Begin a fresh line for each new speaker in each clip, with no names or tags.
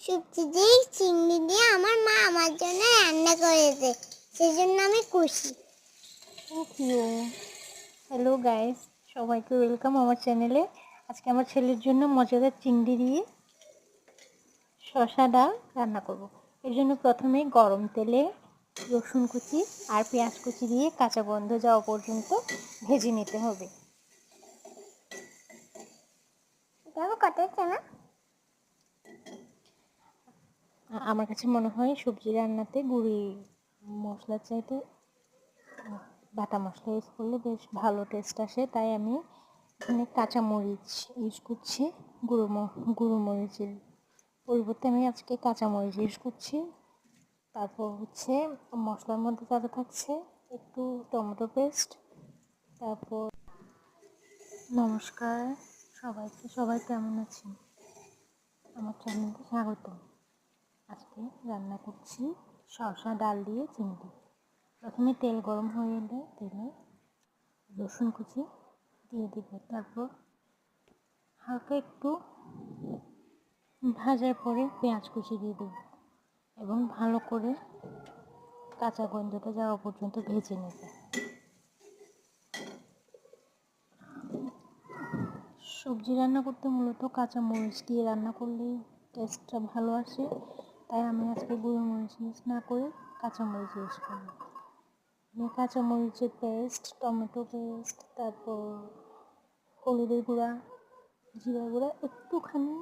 সবজি দিয়ে চিংড়ি দিয়ে আমার মা আমার জন্য রান্না করেছে, সেজন্য আমি খুশি।
Thank you. হ্যালো গাইস, সবাইকে ওয়েলকাম আমার চ্যানেলে। আজকে আমার ছেলের জন্য মজাদার চিংড়ি দিয়ে শসা ডাল রান্না করব। এর জন্য প্রথমে গরম তেলে রসুন কুচি আর পেঁয়াজ কুচি দিয়ে কাঁচা গন্ধ যাওয়া পর্যন্ত ভেজে নিতে হবে। আমার কাছে মনে হয় সবজি রান্নাতে গুঁড়ি মশলার চাইতে বাটা মশলা ইউজ করলে বেশ ভালো টেস্ট আসে, তাই আমি এখানে কাঁচামরিচ ইউজ করছি। গুঁড়ো মরিচের পরিবর্তে আমি আজকে কাঁচামরিচ ইউজ করছি। তারপর হচ্ছে মশলার মধ্যে যা থাকছে একটু টমেটো পেস্ট। তারপর নমস্কার সবাইকে, সবাই কেমন আছেন? আমার চ্যানেলে স্বাগত। আজকে রান্না করছি শসা ডাল দিয়ে চিংড়ি। প্রথমে তেল গরম হয়ে এলে তেলে রসুন কুচি দিয়ে দিব, তারপর হালকা একটু ভাজার পরে পেঁয়াজ কুচি দিয়ে দেব এবং ভালো করে কাঁচা গন্ধটা যাওয়া পর্যন্ত ভেজে নেব। সবজি রান্না করতে মূলত কাঁচা মরিচ দিয়ে রান্না করলেই টেস্টটা ভালো আসে, তাই আমি আজকে গুঁড়ো মরিচ ইউজ না করে কাঁচা মরিচ ইউজ করব। কাঁচা মরিচের পেস্ট, টমেটো পেস্ট, তারপর হলুদের গুঁড়া, জিরা গুঁড়া, একটুখানি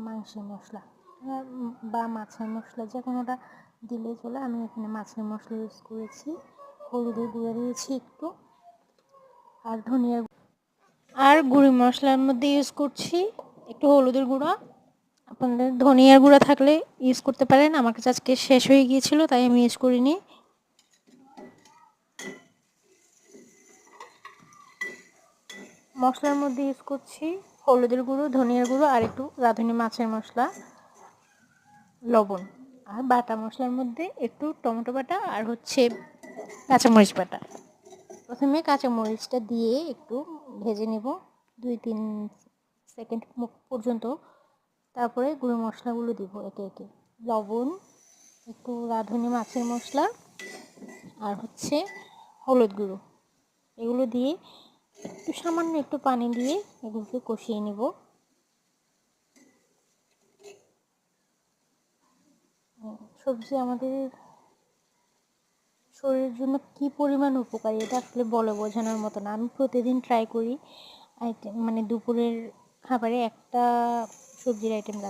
মাংসের মশলা বা মাছের মশলা যে কোনোটা দিলে চলে। আমি এখানে মাছের মশলা ইউজ করেছি। হলুদের গুঁড়া দিয়েছি একটু, আর আর গুঁড়ি মশলার মধ্যে ইউজ করছি একটু হলুদের গুঁড়া। আপনাদের ধনিয়ার গুঁড়া থাকলে ইউজ করতে পারেন, আমার কাছে আজকে শেষ হয়ে গিয়েছিল তাই আমি ইউজ করিনি। মশলার মধ্যে ইউজ করছি হলুদের গুঁড়ো, ধনিয়ার গুঁড়ো আর একটু রাঁধুনি মাছের মশলা, লবণ। আর বাটা মশলার মধ্যে একটু টমেটো বাটা আর হচ্ছে কাঁচামরিচ বাটা। প্রথমে কাঁচামরিচটা দিয়ে একটু ভেজে নেব 2-3 সেকেন্ড পর্যন্ত। তারপরে গুঁড়ো মশলাগুলো দিব একে একে। লবণ, একটু রাঁধুনি মাছের মশলা আর হচ্ছে হলুদ গুঁড়ো, এগুলো দিয়ে একটু সামান্য একটু পানি দিয়ে এগুলোকে কষিয়ে নেব। সবজি আমাদের শরীরের জন্য কী পরিমাণ উপকারী এটা আসলে বলে বোঝানোর মতো না। আমি প্রতিদিন ট্রাই করি দুপুরের খাবারে একটা সবজির আইটেম রাখতে।